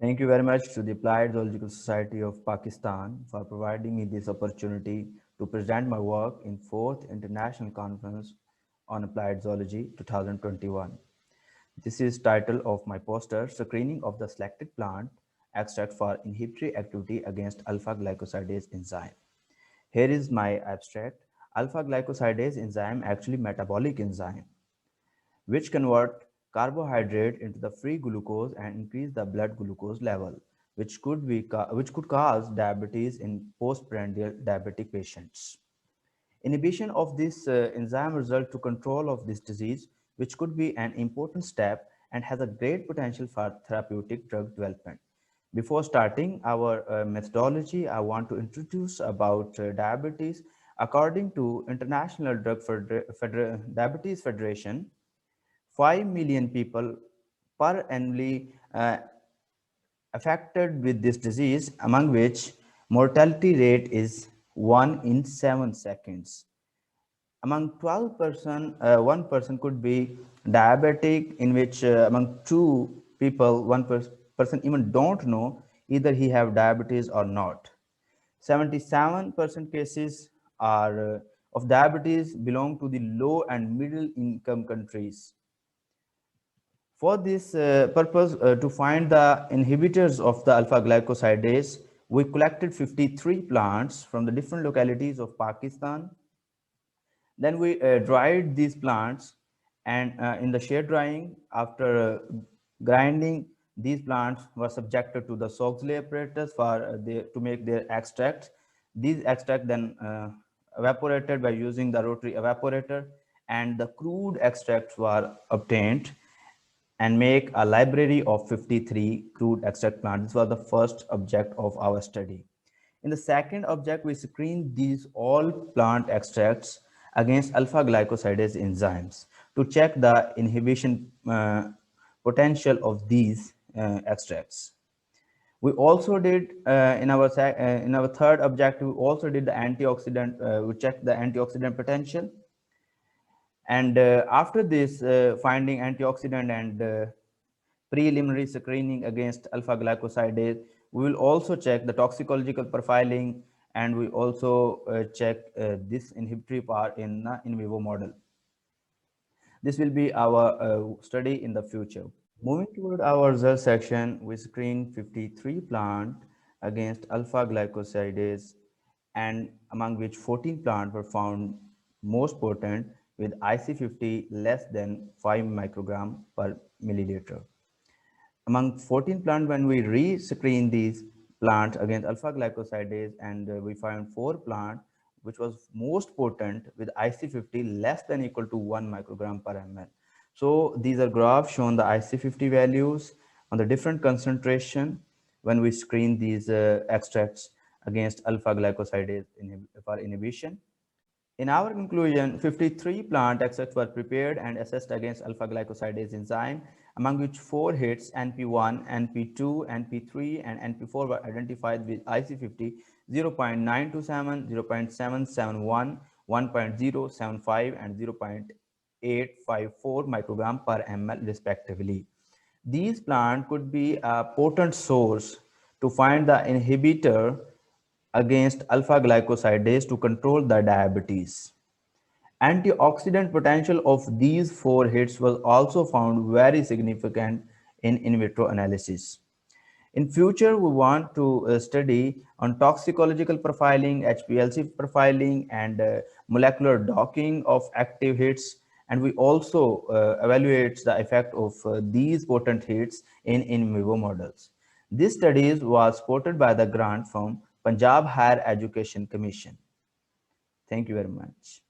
Thank you very much to the Applied Zoological Society of Pakistan for providing me this opportunity to present my work in 4th International Conference on Applied Zoology 2021. This is title of my poster, Screening of the Selected Plant Extract for Inhibitory Activity Against Alpha-Glycosidase Enzyme. Here is my abstract. Alpha-glycosidase enzyme actually metabolic enzyme which convert carbohydrate into the free glucose and increase the blood glucose level, which could cause diabetes in postprandial diabetic patients. Inhibition of this enzyme result to control of this disease, which could be an important step and has a great potential for therapeutic drug development. Before starting our methodology, I want to introduce about diabetes. According to International Diabetes Federation, 5 million people per annually affected with this disease, among which mortality rate is 1 in 7 seconds. Among 12%, 1% could be diabetic, in which among 2 people, person even don't know either he have diabetes or not. 77% cases are of diabetes belong to the low and middle income countries. For this purpose, to find the inhibitors of the alpha glycosidase, we collected 53 plants from the different localities of Pakistan. Then we dried these plants, and in the shade drying, after grinding, these plants were subjected to the Soxley apparatus for to make their extracts. These extracts then evaporated by using the rotary evaporator, and the crude extracts were obtained and make a library of 53 crude extract plants. This was the first object of our study. In the second object, we screened these all plant extracts against alpha glycosidase enzymes to check the inhibition potential of these extracts. We also did in our third objective, we also did the antioxidant. We checked the antioxidant potential, and after this, finding antioxidant and preliminary screening against alpha glycosidase, we will also check the toxicological profiling, and we also check this inhibitory part in the in vivo model. This will be our study in the future. Moving toward our result section, we screened 53 plant against alpha glycosidase, and among which 14 plants were found most potent with IC50 less than 5 microgram per milliliter. Among 14 plants, when we re-screen these plants against alpha glycosidase, and we found 4 plants which was most potent with IC50 less than equal to 1 microgram per ml. So these are graphs showing the IC50 values on the different concentration when we screen these extracts against alpha glycosidase for inhibition. In our conclusion, 53 plant extracts were prepared and assessed against alpha glycosidase enzyme, among which 4 hits NP1, NP2, NP3, and NP4 were identified with IC50 0.927, 0.771, 1.075, and 0.854 microgram per ml respectively. These plants could be a potent source to find the inhibitor against alpha glycosidase to control the diabetes. Antioxidant potential of these 4 hits was also found very significant in vitro analysis. In future, we want to study on toxicological profiling, HPLC profiling, and molecular docking of active hits. And we also evaluate the effect of these potent hits in vivo models. This study was supported by the grant from Punjab Higher Education Commission. Thank you very much.